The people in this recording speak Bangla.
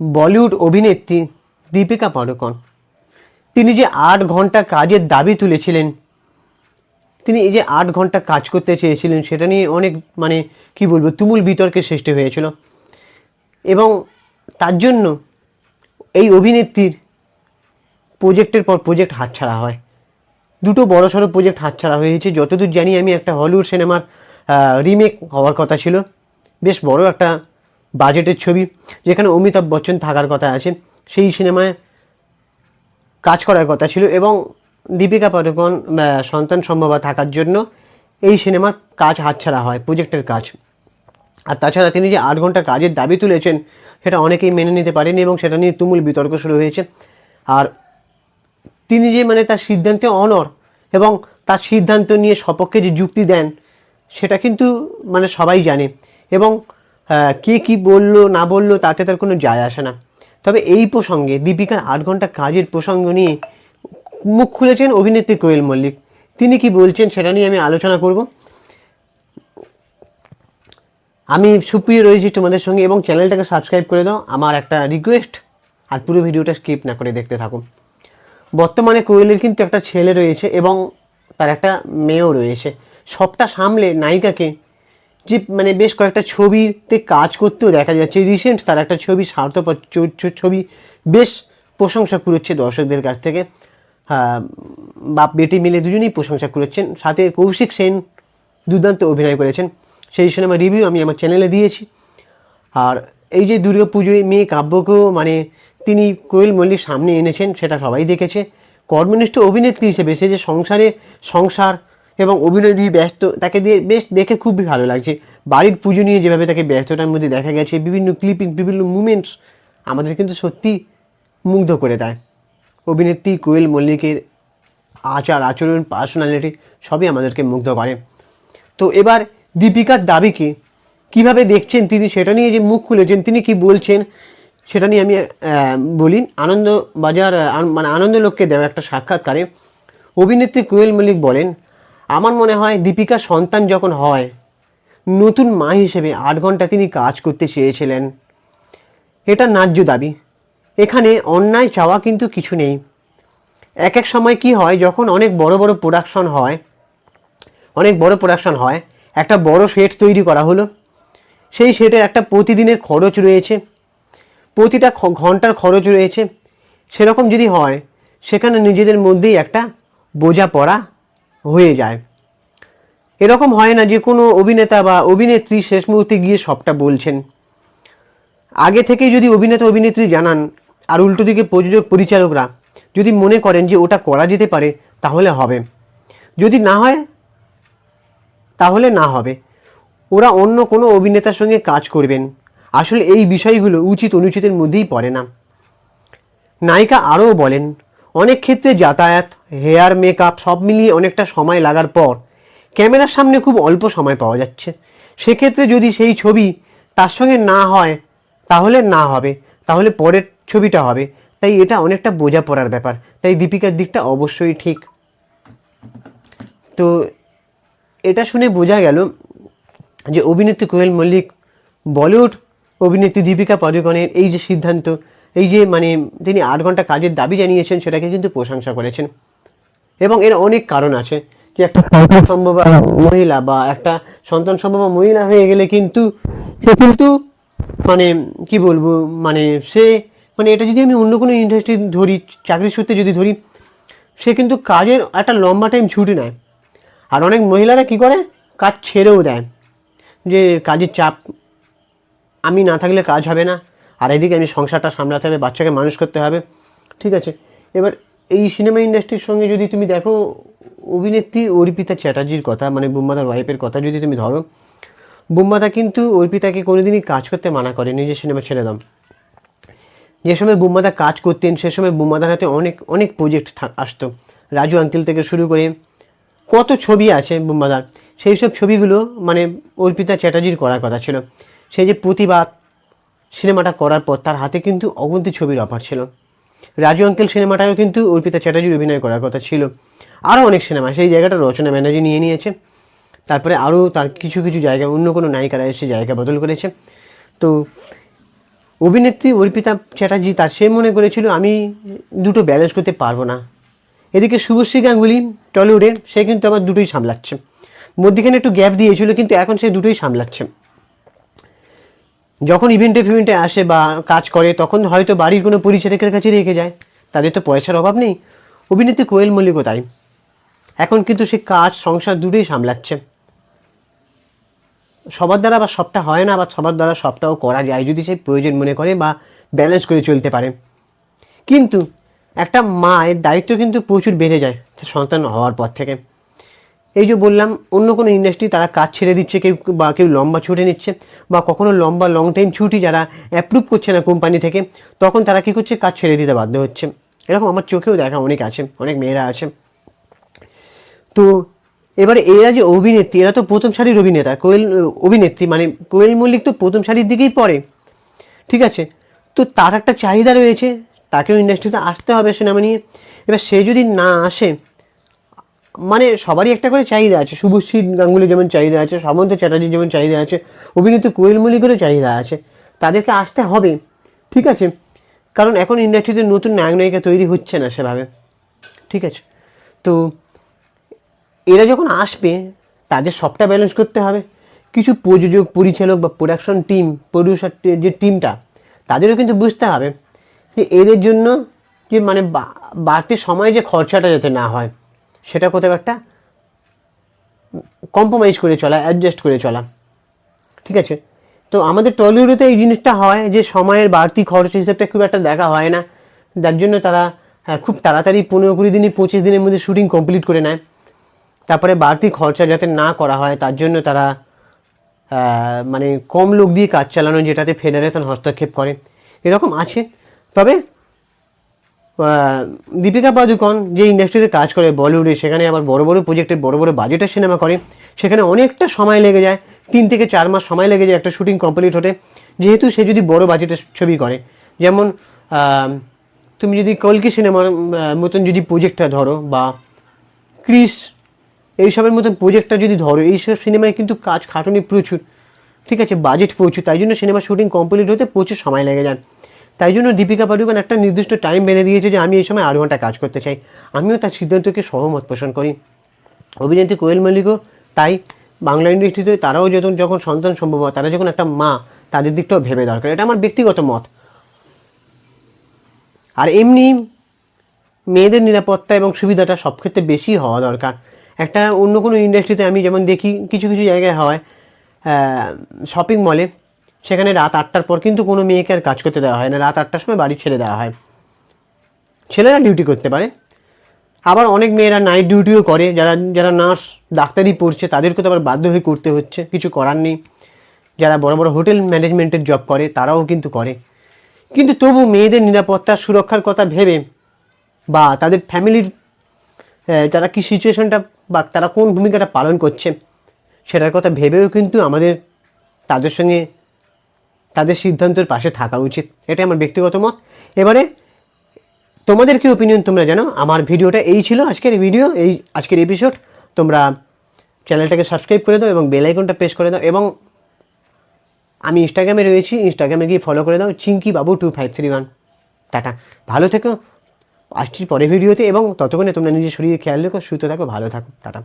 বলিউড অভিনেত্রী দীপিকা পাড়ুকোন তিনি যে ৮ ঘন্টা কাজের দাবি তুলেছিলেন, তিনি এই যে ৮ ঘন্টা কাজ করতে চেয়েছিলেন সেটা নিয়ে অনেক কি বলবো তুমুল বিতর্কের সৃষ্টি হয়েছিল এবং তার জন্য এই অভিনেত্রীর প্রজেক্টের পর প্রজেক্ট হাতছাড়া হয়। দুটো বড়সড় প্রজেক্ট হাতছাড়া হয়েছে। যতদূর জানি আমি একটা হলিউড সিনেমার রিমেক হওয়ার কথা ছিল, বেশ বড় একটা বাজেটের ছবি যেখানে অমিতাভ বচ্চন থাকার কথা আছে, সেই সিনেমায় কাজ করার কথা ছিল এবং দীপিকা পাড়ুকোন সন্তান সম্ভবা থাকার জন্য এই সিনেমার কাজ হাতছাড়া হয়, প্রজেক্টের কাজ। আর তাছাড়া তিনি যে ৮ ঘন্টা কাজের দাবি তুলেছেন সেটা অনেকেই মেনে নিতে পারেনি এবং সেটা নিয়ে তুমুল বিতর্ক শুরু হয়েছে। আর তিনি যে তার সিদ্ধান্তে অনড় এবং তার সিদ্ধান্ত নিয়ে সপক্ষে যে যুক্তি দেন সেটা কিন্তু সবাই জানে এবং কে কি বললো না বললো তাতে তার কোনো যায় আসে না। তবে এই প্রসঙ্গে দীপিকার ৮ ঘন্টা কাজের প্রসঙ্গ নিয়ে মুখ খুলেছেন অভিনেত্রী কোয়েল মল্লিক। তিনি কি বলছেন সেটা নিয়ে আমি আলোচনা করব। আমি সুপ্রিয় রয়েছি তোমাদের সঙ্গে এবং চ্যানেলটাকে সাবস্ক্রাইব করে দাও, আমার একটা রিকোয়েস্ট। আর পুরো ভিডিওটা স্কিপ না করে দেখতে থাকুন। বর্তমানে কোয়েলের কিন্তু একটা ছেলে রয়েছে এবং তার একটা মেয়েও রয়েছে। সবটা সামলে নায়িকাকে যে বেশ কয়েকটা ছবিতে কাজ করতেও দেখা যাচ্ছে। রিসেন্ট তার একটা ছবি স্বার্থপর ছবি বেশ প্রশংসা কুড়োচ্ছে দর্শকদের কাছ থেকে। বাপ বেটি মিলে দুজনেই প্রশংসা করেছেন। সাথে কৌশিক সেন দুর্দান্ত অভিনয় করেছেন। সেই সিনেমার রিভিউ আমি আমার চ্যানেলে দিয়েছি। আর এই যে দুর্গাপুজোয় মেয়ে কাব্যকেও তিনি কোয়েল মল্লিক সামনে এনেছেন সেটা সবাই দেখেছে। কর্মনিষ্ঠ অভিনেত্রী হিসেবে সে যে সংসার এবং অভিনয় নিয়ে ব্যস্ত, তাকে দিয়ে বেশ দেখে খুবই ভালো লাগছে। বাড়ির পুজো নিয়ে যেভাবে তাকে ব্যস্ততার মধ্যে দেখা গেছে, বিভিন্ন ক্লিপিং, বিভিন্ন মুমেন্টস আমাদের কিন্তু সত্যি মুগ্ধ করে দেয়। অভিনেত্রী কোয়েল মল্লিকের আচার আচরণ, পার্সোনালিটি সবই আমাদেরকে মুগ্ধ করে। তো এবার দীপিকার দাবিকে কিভাবে দেখছেন তিনি সেটা নিয়ে যে মুখ খুলেছেন, তিনি কি বলছেন সেটা নিয়ে আমি বলি। আনন্দবাজার আনন্দলোককে দেওয়া একটা সাক্ষাৎকারে অভিনেত্রী কোয়েল মল্লিক বলেন, আমার মনে হয় দীপিকার সন্তান যখন হয় নতুন মা হিসেবে ৮ ঘন্টা তিনি কাজ করতে চেয়েছিলেন। এটা ন্যায্য দাবি, এখানে অন্যায় চাওয়া কিন্তু কিছু নেই। এক এক সময় কি হয়, যখন অনেক বড় প্রোডাকশন হয়, একটা বড় সেট তৈরি করা হলো, সেই সেটের একটা প্রতিদিনের খরচ রয়েছে, প্রতিটা ঘন্টার খরচ রয়েছে। সেরকম যদি হয় সেখানে নিজেদের মধ্যেই একটা বোঝাপড়া হয়ে যায়। এরকম হয় না যে কোনো অভিনেতা বা অভিনেত্রী শেষ মুহূর্তে গিয়ে সবটা বলছেন। আগে থেকে যদি অভিনেতা অভিনেত্রী জানান আর উল্টো দিকে প্রযোজক পরিচালকরা যদি মনে করেন যে ওটা করা যেতে পারে তাহলে হবে, যদি না হয় তাহলে না হবে। ওরা অন্য কোনো অভিনেতার সঙ্গে কাজ করবেন। আসলে এই বিষয়গুলো উচিত অনুচিতের মধ্যেই পড়ে না। নায়িকা আরও বলেন, অনেক ক্ষেত্রে যাতায়াত, হেয়ার, মেকআপ সব মিলিয়ে অনেকটা সময় লাগার পর ক্যামেরার সামনে খুব অল্প সময় পাওয়া যাচ্ছে। সেক্ষেত্রে যদি সেই ছবি তার সঙ্গে না হয় তাহলে না হবে, তাহলে পরের ছবিটা হবে। তাই এটা অনেকটা বোঝাপড়ার ব্যাপার। তাই দীপিকার দিকটা অবশ্যই ঠিক। তো এটা শুনে বোঝা গেল যে অভিনেত্রী কোয়েল মল্লিক বলিউড অভিনেত্রী দীপিকা পাড়ুকোনের এই যে সিদ্ধান্ত, এই যে তিনি ৮ ঘন্টা কাজের দাবি জানিয়েছেন সেটাকে কিন্তু প্রশংসা করেছেন। এবং এর অনেক কারণ আছে যে একটা সন্তান সম্ভবা মহিলা বা একটা সন্তান সম্ভবা মহিলা হয়ে গেলে কিন্তু সে কিন্তু কি বলবো সে এটা যদি আমি অন্য কোনো ইন্ডাস্ট্রি ধরি, চাকরির সূত্রে যদি ধরি, সে কিন্তু কাজের একটা লম্বা টাইম ছুটি নেয়। আর অনেক মহিলারা কি করে, কাজ ছেড়েও দেয় যে কাজের চাপ, আমি না থাকলে কাজ হবে না, আর এদিকে আমি সংসারটা সামলাতে হবে, বাচ্চাকে মানুষ করতে হবে। ঠিক আছে, এবার এই সিনেমা ইন্ডাস্ট্রির সঙ্গে যদি তুমি দেখো, অভিনেত্রী অর্পিতা চ্যাটার্জির কথা, বুম্বাদার ওয়াইফের কথা যদি তুমি ধরো, বুম্বাদা কিন্তু অর্পিতাকে কোনোদিনই কাজ করতে মানা করে, নিজের সিনেমা ছেড়ে দাও। যে সময় বুম্বাদা কাজ করতেন সে সময় বুম্বাদার হাতে অনেক অনেক প্রজেক্ট আসতো, রাজু আঙ্কেল থেকে শুরু করে কত ছবি আছে বুম্বাদার, সেই সব ছবিগুলো অর্পিতা চ্যাটার্জির করার কথা ছিল। সেই যে প্রতিবাদ সিনেমাটা করার পর তার হাতে কিন্তু অগুন্তি ছবির অফার ছিল। রাজু আঙ্কেল সিনেমাটাও কিন্তু অর্পিতা চ্যাটার্জির অভিনয় করার কথা ছিল। আরও অনেক সিনেমা সেই জায়গাটা রচনা ব্যানার্জি নিয়ে নিয়েছে। তারপরে আরও তার কিছু কিছু জায়গায় অন্য কোনো নায়িকারা এসে জায়গা বদল করেছে। তো অভিনেত্রী অর্পিতা চ্যাটার্জি সে মনে করেছিল আমি দুটো ব্যালেন্স করতে পারবো না। এদিকে শুভশ্রী গাঙ্গুলি টলিউডের, সে কিন্তু আবার দুটোই সামলাচ্ছে। মধ্যিখানে একটু গ্যাপ দিয়েছিল, কিন্তু এখন সে দুটোই সামলাচ্ছে। যখন ইভেন্টে আসে বা কাজ করে তখন হয়তো বাড়ির কোনো পরিচারিকার কাছে রেখে যায়, তাদের তো পয়সার অভাব নেই। অভিনেত্রী কোয়েল মল্লিকও তাই, এখন কিন্তু সে কাজ সংসার দুটোই সামলাচ্ছে। সবার দ্বারা বা সবটা হয় না, বা সবার দ্বারা সবটাও করা যায় যদি সে প্রয়োজন মনে করে বা ব্যালেন্স করে চলতে পারে। কিন্তু একটা মায়ের দায়িত্ব কিন্তু প্রচুর বেড়ে যায় সন্তান হওয়ার পর থেকে। এই যে বললাম, অন্য কোনো ইন্ডাস্ট্রি তারা কাজ ছেড়ে দিচ্ছে, কেউ লম্বা ছুটি নিচ্ছে, বা কখনো লং টাইম ছুটি যারা অ্যাপ্রুভ করছে না কোম্পানি থেকে, তখন তারা কী করছে, কাজ ছেড়ে দিতে বাধ্য হচ্ছে। এরকম আমার চোখেও দেখা অনেক আছে, অনেক মেয়েরা আছে। তো এবারে এরা যে অভিনেত্রী, এরা তো প্রথম সারির অভিনেতা, অভিনেত্রী মানে কোয়েল মল্লিক তো প্রথম সারির দিকেই পড়ে, ঠিক আছে। তো তার একটা চাহিদা রয়েছে, তাকেও ইন্ডাস্ট্রিতে আসতে হবে সিনেমা নিয়ে। এবার সে যদি না আসে, মানে সবারই একটা করে চাহিদা আছে, শুভশ্রী গাঙ্গুলি যেমন চাহিদা আছে, সামন্ত চ্যাটার্জির যেমন চাহিদা আছে, অভিনেত্রী কোয়েল মল্লিকেরও চাহিদা আছে, তাদেরকে আসতে হবে, ঠিক আছে। কারণ এখন ইন্ডাস্ট্রিতে নতুন নায়ক নায়িকা তৈরি হচ্ছে না সেভাবে, ঠিক আছে। তো এরা যখন আসবে তাদের সবটা ব্যালেন্স করতে হবে। কিছু প্রযোজক, পরিচালক বা প্রোডাকশন টিম, প্রডিউসার যে টিমটা, তাদেরও কিন্তু বুঝতে হবে যে এদের জন্য যে মানে বাড়তি সময় যে খরচাটা যাতে না হয়, সেটা কোথাও একটা কম্প্রোমাইজ করে চলা, অ্যাডজাস্ট করে চলা, ঠিক আছে। তো আমাদের টলিউডে তো এই জিনিসটা হয় যে সময়ের বাড়তি খরচ হিসেবটা খুব একটা দেখা হয় না, যার জন্য তারা খুব তাড়াতাড়ি 15-20 দিনই 25 দিনের মধ্যে শুটিং কমপ্লিট করে নেয়। তারপরে বাড়তি খরচা যাতে না করা হয় তার জন্য তারা মানে কম লোক দিয়ে কাজ চালানো, যেটাতে ফেডারেশন হস্তক্ষেপ করে, এরকম আছে। তবে দীপিকা পাদুকোন যে ইন্ডাস্ট্রিতে কাজ করে বলিউডে, সেখানে আবার বড় বড় প্রজেক্টের বড় বড় বাজেটের সিনেমা করে, সেখানে অনেকটা সময় লেগে যায়, 3 থেকে 4 মাস সময় লেগে যায় একটা শুটিং কমপ্লিট হতে। যেহেতু সে যদি বড় বাজেটের ছবি করে, যেমন তুমি যদি কলকি সিনেমার মতন যদি প্রজেক্টটা ধরো, বা ক্রিস এইসবের মতন প্রজেক্টটা যদি ধরো, এইসব সিনেমায় কিন্তু কাজ খাটুনি প্রচুর, ঠিক আছে, বাজেট প্রচুর, তাই জন্য সিনেমা শুটিং কমপ্লিট হতে প্রচুর সময় লেগে যায়। তাই জন্য দীপিকা পাডুকোন একটা নির্দিষ্ট টাইম বেঁধে দিয়েছে যে আমি এই সময় 8 ঘন্টা কাজ করতে চাই। আমিও তার সিদ্ধান্তকে সহমত পোষণ করি। অভিনেত্রী কোয়েল মল্লিকও তাই। বাংলা ইন্ডাস্ট্রিতে তারাও যখন সন্তান সম্ভব হয়, তারা যখন একটা মা, তাদের দিকটাও ভেবে দরকার, এটা আমার ব্যক্তিগত মত। আর এমনি মেয়েদের নিরাপত্তা এবং সুবিধাটা সব ক্ষেত্রে বেশি হওয়া দরকার। একটা অন্য কোনো ইন্ডাস্ট্রিতে আমি যেমন দেখি, কিছু কিছু জায়গায় হয়, শপিং মলে, সেখানে রাত 8টার পর কিন্তু কোনো মেয়েকে আর কাজ করতে দেওয়া হয় না, রাত 8টার সময় বাড়ি ছেড়ে দেওয়া হয়, ছেলেরা ডিউটি করতে পারে। আবার অনেক মেয়েরা নাইট ডিউটিও করে, যারা যারা নার্স ডাক্তারি পড়ছে তাদেরকে তো আবার বাধ্য হয়ে করতে হচ্ছে, কিছু করার নেই। যারা বড় বড় হোটেল ম্যানেজমেন্টের জব করে তারাও কিন্তু করে। কিন্তু তবু মেয়েদের নিরাপত্তা সুরক্ষার কথা ভেবে, বা তাদের ফ্যামিলির তারা কি সিচুয়েশনটা বা তারা কোন ভূমিকাটা পালন করছে সেটার কথা ভেবেও কিন্তু আমাদের তাদের সঙ্গে তাদের সিদ্ধান্তের পাশে থাকা উচিত, এটা আমার ব্যক্তিগত মত। এবারে তোমাদের কি ওপিনিয়ন তোমরা জানো। আমার ভিডিওটা এই ছিল, আজকের এপিসোড। তোমরা চ্যানেলটাকে সাবস্ক্রাইব করে দাও এবং বেল আইকনটা প্রেস করে দাও, এবং আমি ইনস্টাগ্রামে রয়েছি, ইনস্টাগ্রামে গিয়ে ফলো করে দাও, চিঙ্কি বাবু 2531। টাটা, ভালো থেকো, আসছি পরে ভিডিওতে, এবং ততক্ষণে তোমরা নিজের শরীরে খেয়াল রেখো, সুস্থ থাকো, ভালো থাকো, টাটা।